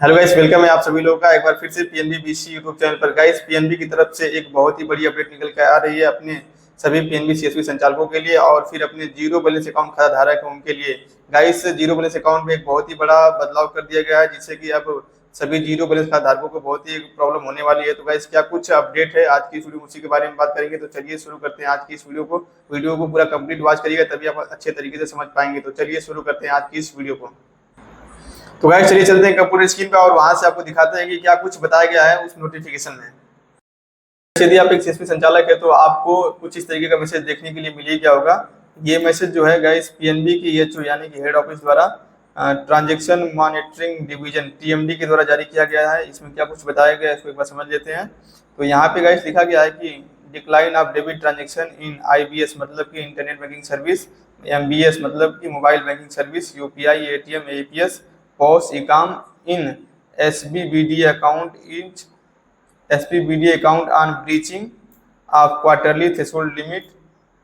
Hello guys, welcome है आप सभी लोगों का एक बार फिर से पीएनबी बीसी यूट्यूब चैनल पर। गाइस, पीएनबी की तरफ से एक बहुत ही बड़ी अपडेट निकल कर आ रही है अपने सभी पीएनबी सीएसपी संचालकों के लिए और फिर अपने जीरो बैलेंस अकाउंट खाता धारक हैं उनके लिए। गाइस, जीरो बैलेंस अकाउंट में एक बहुत ही बड़ा बदलाव कर दिया गया है, जिससे कि अब सभी जीरो बैलेंस खाता धारकों को बहुत ही प्रॉब्लम होने वाली है। तो गाइस, क्या कुछ अपडेट है आज की इस वीडियो में, उसी के बारे में बात करेंगे। तो चलिए शुरू करते हैं आज की इस वीडियो को पूरा कंप्लीट वॉच करिएगा, तभी आप अच्छे तरीके से समझ पाएंगे। तो चलिए शुरू करते हैं आज की इस वीडियो को। तो गाइस, चलिए चलते हैं कंप्यूटर स्क्रीन पे और वहां से आपको दिखाते हैं कि क्या कुछ बताया गया है उस नोटिफिकेशन में। यदि आप एक सीएसपी संचालक है तो आपको कुछ इस तरीके का मैसेज देखने के लिए मिल ही गया होगा। ये मैसेज जो है गाइस, पीएनबी की ईएचओ यानी कि हेड ऑफिस द्वारा ट्रांजैक्शन मॉनिटरिंग डिवीजन टीएमडी के द्वारा जारी किया गया है। इसमें क्या कुछ बताया गया है इसको एक बार समझ लेते हैं। तो यहाँ पे गाइस लिखा गया है कि decline of debit transaction in IBS मतलब कि इंटरनेट बैंकिंग सर्विस, एमबीएस मतलब कि mobile banking service, UPI, ATM, APS, POS, ecom in SBBD account on breaching of quarterly threshold limit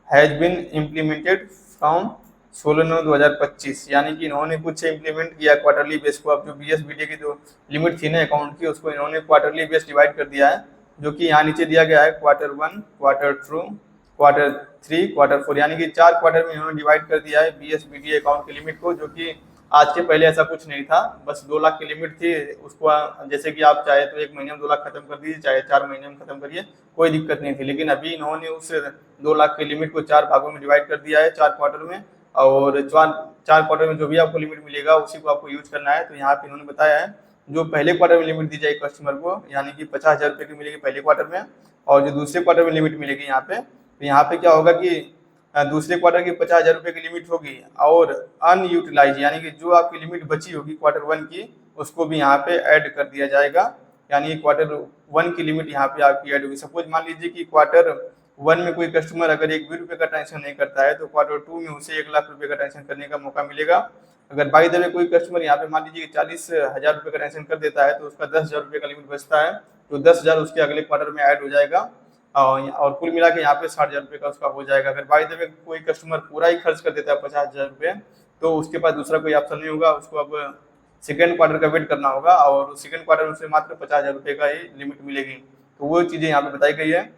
has been implemented from 16/9/2025। यानी कि इन्होंने कुछ implement किया quarterly base को। अब जो बीएसबीडी की जो लिमिट थी ना अकाउंट की, उसको इन्होंने क्वार्टरली बेस डिवाइड कर दिया है, जो कि यहाँ नीचे दिया गया है Q1, Q2, Q3, Q4, यानी कि 4 क्वार्टर में इन्होंने डिवाइड कर दिया है बीएसबीडी अकाउंट की लिमिट को, जो कि आज के पहले ऐसा कुछ नहीं था। बस 2 लाख की लिमिट थी। उसको जैसे कि आप चाहे तो 1 महीने में 2 लाख खत्म कर दीजिए, चाहे 4 महीने में खत्म करिए, कोई दिक्कत नहीं थी। लेकिन अभी इन्होंने उस 2 लाख की लिमिट को 4 भागों में डिवाइड कर दिया है, 4 क्वार्टर में। और 4 क्वार्टर में जो भी आपको लिमिट मिलेगा उसी को आपको यूज करना है। तो यहाँ पे इन्होंने बताया है जो पहले क्वार्टर में लिमिट दी जाएगी कस्टमर को, यानी कि 50,000 रुपये की मिलेगी पहले क्वार्टर में, और जो दूसरे क्वार्टर में लिमिट मिलेगी यहाँ पे, तो यहाँ पे क्या होगा कि दूसरे क्वार्टर की 50,000 रुपये की लिमिट होगी, और अनयूटिलाइज यानी कि जो आपकी लिमिट बची होगी Q1 की, उसको भी यहाँ पे ऐड कर दिया जाएगा। यानी Q1 की लिमिट यहाँ पे आपकी ऐड होगी। सपोज मान लीजिए कि Q1 में कोई कस्टमर अगर 1 भी रुपये का ट्रांजेक्शन नहीं करता है, तो Q2 में उसे 1 लाख रुपये का ट्रांजेक्शन करने का मौका मिलेगा। अगर बाई द वे कोई कस्टमर यहाँ पे मान लीजिए कि 40,000 रुपये का ट्रांजेक्शन कर देता है, तो उसका 10,000 रुपये का लिमिट बचता है, तो 10,000 उसके अगले क्वार्टर में ऐड हो जाएगा, और कुल मिला के यहाँ पे 60,000 रुपये का उसका हो जाएगा। अगर बाई द वे कोई कस्टमर पूरा ही खर्च कर देता है 50,000 रुपये, तो उसके पास दूसरा कोई ऑप्शन नहीं होगा, उसको अब सेकेंड क्वार्टर का वेट करना होगा, और सेकेंड क्वार्टर में उसे मात्र 50,000 रुपये का ही लिमिट मिलेगी। तो वो चीज़ें यहाँ पे बताई गई है।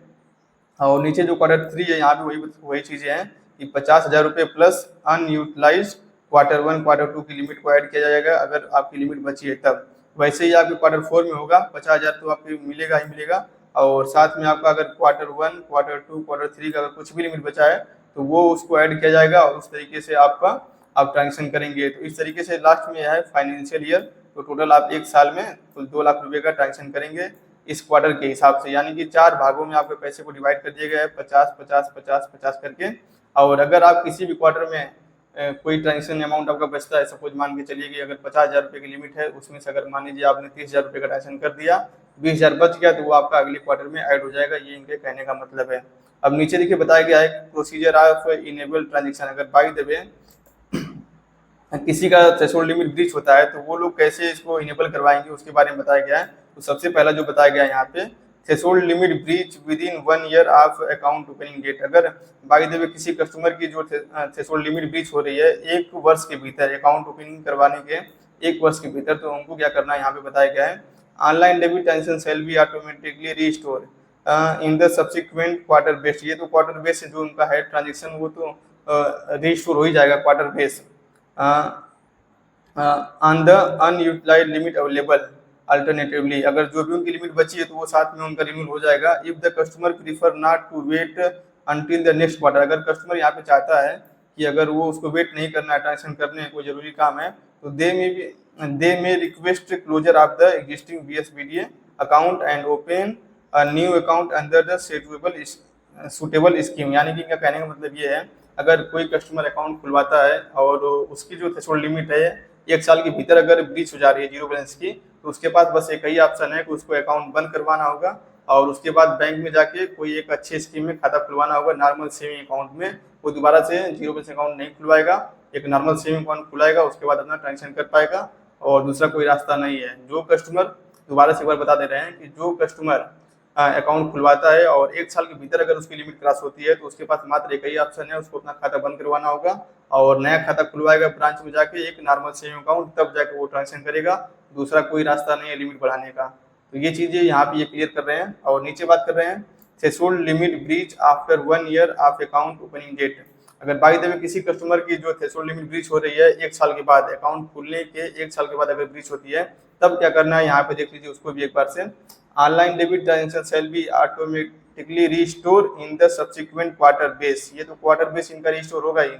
और नीचे जो Q3 है, यहाँ पे वही चीज़ें हैं कि 50,000 रुपये प्लस अनयूटिलाइज Q1, Q2 की लिमिट को ऐड किया जाएगा अगर आपकी लिमिट बची है तब। वैसे ही आपके Q4 में होगा 50,000 तो आपको मिलेगा ही मिलेगा, और साथ में आपका अगर Q1, Q2, Q3 का अगर कुछ भी लिमिट बचा है तो वो उसको ऐड किया जाएगा, और उस तरीके से आप ट्रांजेक्शन करेंगे। तो इस तरीके से लास्ट में है फाइनेंशियल ईयर, तो टोटल आप 1 साल में कुल 2 लाख रुपये का ट्रांजेक्शन करेंगे इस क्वार्टर के हिसाब से। यानी कि 4 भागों में आपके पैसे को डिवाइड कर दिया गया है, 50, 50, 50, 50 करके। और अगर आप किसी भी क्वार्टर में कोई ट्रांजेक्शन अमाउंट आपका बचता है, सपोज मान के चलिए कि अगर 50,000 रुपये की लिमिट है, उसमें से अगर मान लीजिए आपने 30,000 रुपये का ट्रांजेक्शन कर दिया, 20,000 बच गया, तो वो आपका अगले क्वार्टर में ऐड हो जाएगा। ये इनके कहने का मतलब है। अब नीचे देखिए बताया गया है प्रोसीजर ऑफ इनेबल ट्रांजेक्शन। अगर बाई द वे किसी का थ्रेशोल्ड लिमिट ब्रीच होता है तो वो लोग कैसे इसको इनेबल करवाएंगे उसके बारे में बताया गया है। तो सबसे पहला जो बताया गया है यहाँ पे, threshold limit breach within 1 year of account opening date. अगर बाय द वे किसी कस्टमर की जो थ्रेशोल्ड लिमिट ब्रीच हो रही है 1 वर्ष के भीतर, अकाउंट ओपनिंग करवाने के 1 वर्ष के भीतर, तो उनको क्या करना है यहाँ पे बताया गया है। Online debit transaction shall be automatically restore in the subsequent quarter based. ये तो क्वार्टर बेस जो उनका है ट्रांजेक्शन, वो तो रीस्टोर हो ही जाएगा quarter base on the unutilise limit available alternatively. अगर जो भी उनकी लिमिट बची है तो वो साथ में उनका रिन्यूअल हो जाएगा। If the customer prefer not to wait until the next quarter. अगर कस्टमर यहाँ पे चाहता है कि अगर वो उसको वेट नहीं करना है, ट्रांजेक्शन करने कोई जरूरी काम है, तो they may request closure of the existing BSBD account and open a new account under the suitable scheme. यानी कि इनका कहने का मतलब ये है, अगर कोई कस्टमर अकाउंट खुलवाता है और उसकी जो थ्रेशोल्ड लिमिट है 1 साल के भीतर अगर ब्रीच हो जा रही है जीरो बैलेंस की, तो उसके पास बस एक ही ऑप्शन है कि उसको अकाउंट बंद करवाना होगा, और उसके बाद बैंक में जाके कोई एक अच्छे स्कीम में खाता खुलवाना होगा, नॉर्मल सेविंग अकाउंट में। वो दोबारा से जीरो बैलेंस अकाउंट नहीं खुलवाएगा, एक नॉर्मल सेविंग अकाउंट खुलाएगा, उसके बाद अपना ट्रांजेक्शन कर पाएगा, और दूसरा कोई रास्ता नहीं है। जो कस्टमर, दोबारा से एक बार बता दे रहे हैं कि जो कस्टमर अकाउंट खुलवाता है और 1 साल के भीतर अगर उसकी लिमिट क्रॉस होती है, तो उसके पास मात्र एक ही ऑप्शन है, उसको अपना खाता बंद करवाना होगा और नया खाता खुलवाएगा ब्रांच में जाके, एक नॉर्मल सेविंग अकाउंट, तब जाके वो ट्रांजेक्शन करेगा। दूसरा कोई रास्ता नहीं है लिमिट बढ़ाने का। तो ये चीज़ें यहाँ पे ये क्लियर कर रहे हैं। और नीचे बात कर रहे हैं threshold limit breach after 1 year of account opening date. अगर बाय द वे किसी कस्टमर की जो थ्रेशोल्ड लिमिट ब्रीच हो रही है 1 साल के बाद, अकाउंट खुलने के 1 साल के बाद अगर ब्रीच होती है, तब क्या करना है यहाँ पे देख लीजिए उसको भी एक बार से। Online debit transaction shall be automatically restore in the subsequent quarter base. ये तो क्वार्टर बेस इनका रिस्टोर होगा ही।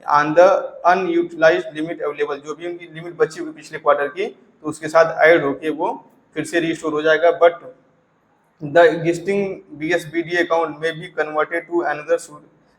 On the unutilised limit available, जो भी उनकी लिमिट बची हुई पिछले क्वार्टर की, तो उसके साथ ऐड होके वो फिर से रिस्टोर हो जाएगा। But the existing BSBD account may be converted to another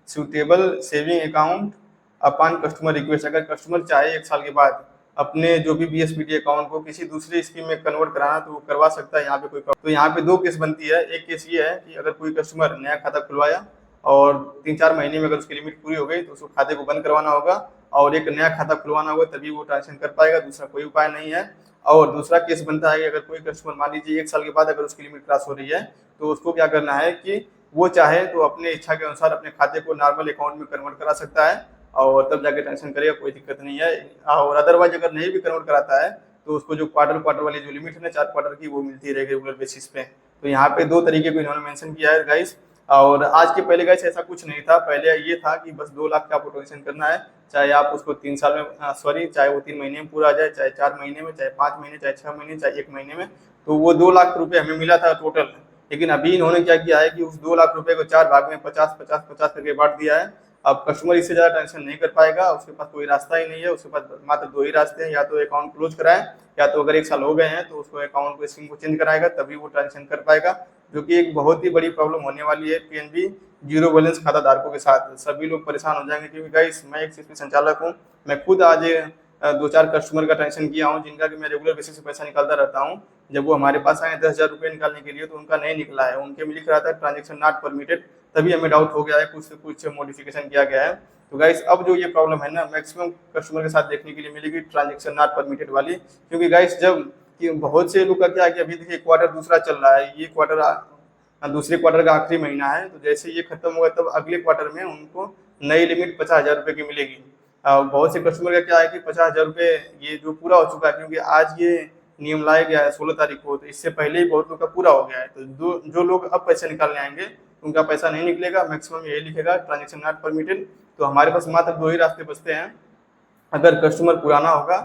suitable saving account upon customer request. अगर कस्टमर चाहे 1 साल के बाद अपने जो भी BSBD अकाउंट को किसी दूसरे स्कीम में कन्वर्ट कराना, तो वो करवा सकता है। यहाँ पे कोई प्रॉब्लम, तो यहाँ पे 2 केस बनती है। एक केस ये है कि अगर कोई कस्टमर नया खाता खुलवाया और 3-4 महीने में अगर उसकी लिमिट पूरी हो गई तो उसको खाते को बंद करवाना होगा और एक नया खाता खुलवाना होगा, तभी वो ट्रांजेक्शन कर पाएगा। दूसरा कोई उपाय नहीं है। और दूसरा केस बनता है कि अगर कोई कस्टमर मान लीजिए 1 साल के बाद अगर उसकी लिमिट क्रॉस हो रही है, तो उसको क्या करना है कि वो चाहे तो अपने इच्छा के अनुसार अपने खाते को नॉर्मल अकाउंट में कन्वर्ट करा सकता है और तब जाके ट्रांजेक्शन करेगा, कोई दिक्कत नहीं है। और अदरवाइज अगर नहीं भी कन्वर्ट कराता है तो उसको जो क्वार्टर वाली जो लिमिट है ना 4 क्वार्टर की, वो मिलती रहेगी रेगुलर बेसिस पे। तो यहाँ पे 2 तरीके को इन्होंने मेंशन किया है गाइस। और आज के पहले गाइस ऐसा कुछ नहीं था। पहले ये था कि बस 2 लाख का आपको ट्रांजेक्शन करना है, चाहे आप उसको 3 साल में चाहे वो 3 महीने में पूरा आ जाए, चाहे 4 महीने में, चाहे 5 महीने, चाहे 6 महीने, चाहे 1 महीने में। तो वो 2 लाख रुपए हमें मिला था टोटल। लेकिन अभी इन्होंने क्या किया है कि उस 2 लाख रुपए को 4 भाग में 50-50-50 करके बांट दिया है। अब कस्टमर इससे ज़्यादा ट्रांजेक्शन नहीं कर पाएगा, उसके पास कोई रास्ता ही नहीं है। उसके पास मात्र 2 ही रास्ते हैं, या तो अकाउंट क्लोज कराए, या तो अगर 1 साल हो गए हैं तो उसको अकाउंट को स्कीम को चेंज कराएगा, तभी वो ट्रांजेक्शन कर पाएगा, जो कि एक बहुत ही बड़ी प्रॉब्लम होने वाली है PNB जीरो बैलेंस खाता धारकों के साथ। सभी लोग परेशान हो जाएंगे, क्योंकि गाइस मैं एक CSP संचालक हूँ। मैं खुद आज 2-4 कस्टमर का ट्रांजेक्शन किया हूँ, जिनका कि मैं रेगुलर बेसिस से पैसा निकालता रहता हूँ। जब वो हमारे पास आए 10,000 रुपये निकालने के लिए, तो उनका नहीं निकला है। उनके में लिख रहा था ट्रांजेक्शन नॉट परमिटेड, तभी हमें डाउट हो गया है, कुछ से कुछ मॉडिफिकेशन किया गया है। तो गाइस अब जो ये प्रॉब्लम है ना, मैक्सिमम कस्टमर के साथ देखने के लिए मिलेगी ट्रांजेक्शन नॉट परमिटेड वाली। क्योंकि गाइस जब कि बहुत से लोग का क्या है कि अभी देखिए क्वार्टर दूसरा चल रहा है, ये क्वार्टर दूसरे क्वार्टर का आखिरी महीना है, तो जैसे ये खत्म होगा तब अगले क्वार्टर में उनको नई लिमिट 50,000 रुपये की मिलेगी। बहुत से कस्टमर का क्या है कि 50,000 रुपये ये जो पूरा हो चुका है, क्योंकि आज ये नियम लाया गया है 16 तारीख को, तो इससे पहले ही बहुत लोग का पूरा हो गया है। तो जो लोग अब पैसे निकालने आएंगे उनका पैसा नहीं निकलेगा। मैक्सिमम यही लिखेगा ट्रांजेक्शन नॉट परमिटेड। तो हमारे पास मात्र 2 ही रास्ते बचते हैं। अगर कस्टमर पुराना होगा,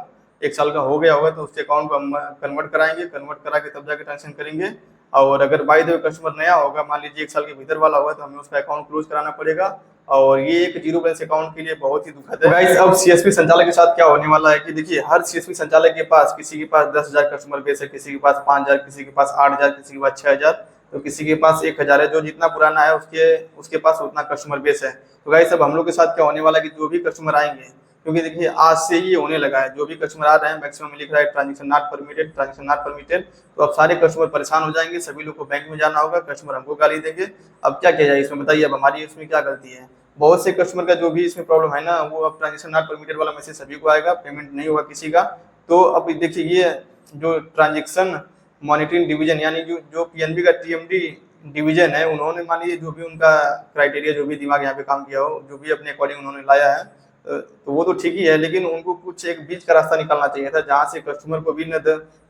1 साल का हो गया होगा, तो उसके अकाउंट को हम कन्वर्ट कराएंगे, कन्वर्ट करा के तब जाके ट्रांजेक्शन करेंगे। और अगर बाय द वे कस्टमर नया होगा, मान लीजिए 1 साल के भीतर वाला होगा, तो हमें उसका अकाउंट क्लोज कराना पड़ेगा। और ये एक जीरो बैलेंस अकाउंट के लिए बहुत ही दुखद है। गाइस अब CSP संचालक के साथ क्या होने वाला है कि देखिए हर CSP संचालक के पास, किसी के पास 10,000 कस्टमर बेस है, किसी के पास 5,000, किसी के पास 8,000, किसी के पास 6,000, तो किसी के पास 1,000 है। जो जितना पुराना है उसके पास उतना कस्टमर बेस है। तो गाइस अब हम लोग के साथ क्या होने वाला है कि जो भी कस्टमर आएंगे, क्योंकि देखिए आज से ही होने लगा है, जो भी कस्टमर आ रहे हैं मैक्सिमम लिख रहा है transaction not permitted, transaction not permitted. तो अब सारे कस्टमर परेशान हो जाएंगे, सभी लोग को बैंक में जाना होगा, कस्टमर हमको गाली देंगे। अब क्या किया जाए इसमें, बताइए अब हमारी इसमें क्या गलती है। बहुत से कस्टमर का जो भी इसमें प्रॉब्लम है ना, वो अब ट्रांजेक्शन नॉट परमिटेड वाला मैसेज सभी को आएगा, पेमेंट नहीं होगा किसी का। तो अब देखिए ये जो ट्रांजेक्शन मॉनिटरिंग डिवीजन, यानी जो PNB का TMD डिवीजन है, उन्होंने मान लीजिए जो भी उनका क्राइटेरिया, जो भी दिमाग यहाँ पे काम किया हो, जो भी अपने अकॉर्डिंग उन्होंने लाया है, तो वो तो ठीक ही है। लेकिन उनको कुछ एक बीच का रास्ता निकालना चाहिए था, जहाँ से कस्टमर को भी न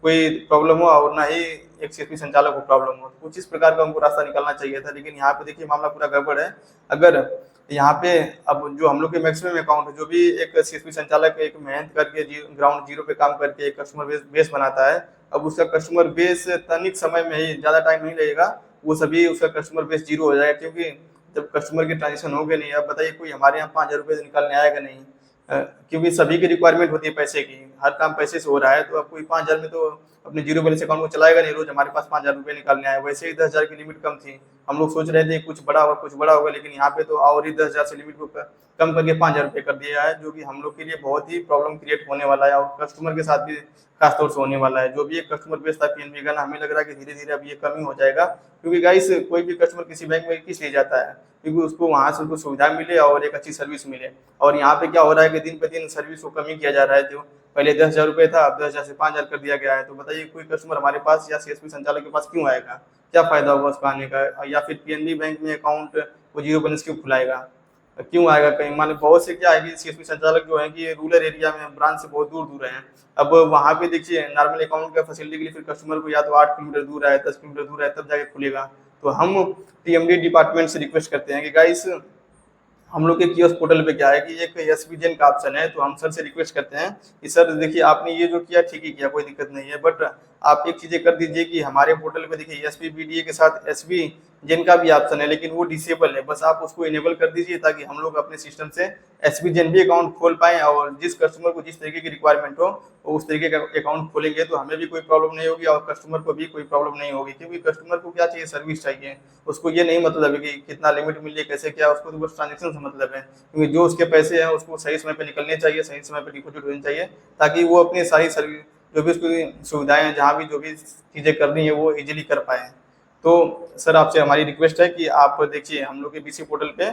कोई प्रॉब्लम हो और ना ही एक CSP संचालक को प्रॉब्लम हो। कुछ इस प्रकार का उनको रास्ता निकालना चाहिए था। लेकिन यहाँ पे देखिए मामला पूरा गड़बड़ है। अगर यहाँ पे अब जो हम लोग के मैक्सिमम अकाउंट है, जो भी एक CSP संचालक एक मेहनत करके ग्राउंड जीरो पे काम करके एक कस्टमर बेस बनाता है, अब उसका कस्टमर बेस तनिक समय में ही, ज़्यादा टाइम नहीं लगेगा, वो सभी उसका कस्टमर बेस जीरो हो जाएगा। क्योंकि जब कस्टमर के ट्रांजेक्शन हो गए नहीं, अब बताइए कोई हमारे यहाँ 5,000 रुपये निकालने आएगा नहीं, क्योंकि सभी की रिक्वायरमेंट होती है पैसे की, हर काम पैसे से हो रहा है। तो अब कोई 5,000 में तो अपने जीरो बैलेंस अकाउंट को चलाएगा नहीं, रोज हमारे पास 5,000 रुपये निकालने आए। वैसे ही 10,000 की लिमिट कम थी, हम लोग सोच रहे थे कुछ बड़ा होगा कुछ बड़ा होगा, लेकिन यहाँ पे तो और ही 10,000 से लिमिट को कम करके 5,000 रुपये कर दिया है, जो कि हम लोग के लिए बहुत ही प्रॉब्लम क्रिएट होने वाला है और कस्टमर के साथ भी खासतौर से होने वाला है। जो भी एक कस्टमर बेस था PNB का ना, हमें लग रहा है कि धीरे धीरे अब ये कम ही हो जाएगा। क्योंकि गाइस कोई भी कस्टमर किसी बैंक में किस लिए जाता है, क्योंकि उसको वहाँ से उनको सुविधा मिले और एक अच्छी सर्विस मिले। और यहाँ पे क्या हो रहा है कि दिन पे दिन सर्विस को कम ही किया जा रहा है। जो पहले 10,000 रुपये था, अब 10,000 से 5,000 कर दिया गया है। तो बताइए कोई कस्टमर हमारे पास या CSP संचालक के पास क्यों आएगा, क्या फायदा होगा उसका आने का, या फिर PNB बैंक में अकाउंट वो जीरो बैलेंस क्यों खुलाएगा। क्यों आएगा कहीं, माने बहुत से क्या है कि सीएसपी संचालक जो है कि रूरल एरिया में ब्रांच से बहुत दूर दूर हैं। अब वहाँ पे देखिए नॉर्मल अकाउंट का फैसिलिटी के लिए फिर कस्टमर को या तो 8 किलोमीटर दूर है, 10 किलोमीटर दूर है, तब जाके खुलेगा। तो हम टीएमडी डिपार्टमेंट से रिक्वेस्ट करते हैं कि गाइस हम लोग के कियोस्क पोर्टल पे क्या है कि एक एसपीजेन का ऑप्शन है, तो हम सर से रिक्वेस्ट करते हैं कि सर देखिए आपने ये जो किया ठीक ही किया, कोई दिक्कत नहीं है, बट आप एक चीज़ें कर दीजिए कि हमारे पोर्टल पे देखिए एसपी बीडीए के साथ एसपी जेन का भी ऑप्शन है, लेकिन वो डिसेबल है, बस आप उसको इनेबल कर दीजिए ताकि हम लोग अपने सिस्टम से एसपी जेन भी अकाउंट खोल पाएँ, और जिस कस्टमर को जिस तरीके की रिक्वायरमेंट हो वो उस तरीके का अकाउंट खोलेंगे तो हमें भी कोई प्रॉब्लम नहीं होगी और कस्टमर को भी कोई प्रॉब्लम नहीं होगी, क्योंकि कस्टमर को क्या चाहिए, सर्विस चाहिए। उसको ये नहीं मतलब है कि कितना लिमिट मिली है कैसे क्या, उसको तो बस ट्रांजेक्शन से मतलब है, क्योंकि जो उसके पैसे हैं उसको सही समय पे निकलने चाहिए, सही समय पे डिपॉजिट होनी चाहिए, ताकि वो अपनी सारी सर्विस जो भी उसकी सुविधाएं हैं, जहाँ भी जो भी चीज़ें करनी है वो इजीली कर पाएँ। तो सर आपसे हमारी रिक्वेस्ट है कि आप देखिए हम लोग के बीसी पोर्टल पे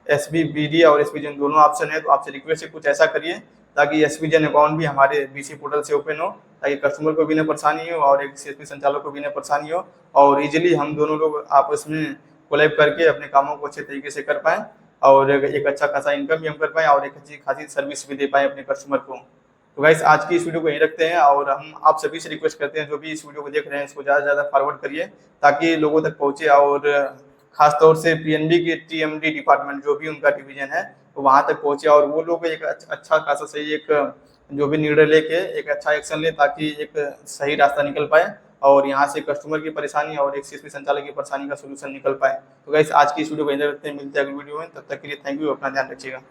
एसबी बीडी और एसपीजन दोनों ऑप्शन है, तो आपसे रिक्वेस्ट है कुछ ऐसा करिए ताकि एसपीजन अकाउंट भी हमारे बीसी पोर्टल से ओपन हो, ताकि कस्टमर को भी ना परेशानी हो और एक सीएसपी संचालक को भी ना परेशानी हो, और इजीली हम दोनों लोग आपस में कोलैब करके अपने कामों को अच्छे तरीके से कर पाएँ, और एक अच्छा खासा इनकम भी हम कर पाएँ और एक अच्छी खासी सर्विस भी दे पाएँ अपने कस्टमर को। तो गाइस आज की इस वीडियो को यहीं रखते हैं, और हम आप सभी से रिक्वेस्ट करते हैं जो भी इस वीडियो को देख रहे हैं इसको ज़्यादा से ज़्यादा फॉरवर्ड करिए ताकि लोगों तक पहुँचे, और खास तौर से पीएनबी के टीएमडी डिपार्टमेंट जो भी उनका डिवीजन है वो वहाँ तक पहुँचे, और वो लोग एक अच्छा खासा सही एक जो भी निर्णय लेके एक अच्छा एक्शन ले ताकि एक सही रास्ता निकल पाए और यहाँ से कस्टमर की परेशानी और एक सीएसपी संचालक की परेशानी का सोल्यूशन निकल पाए। तो गाइस आज की इस वीडियो को यहीं रखते हैं, मिलते हैं अगली वीडियो में, तब तक के लिए थैंक यू, अपना ध्यान रखिएगा।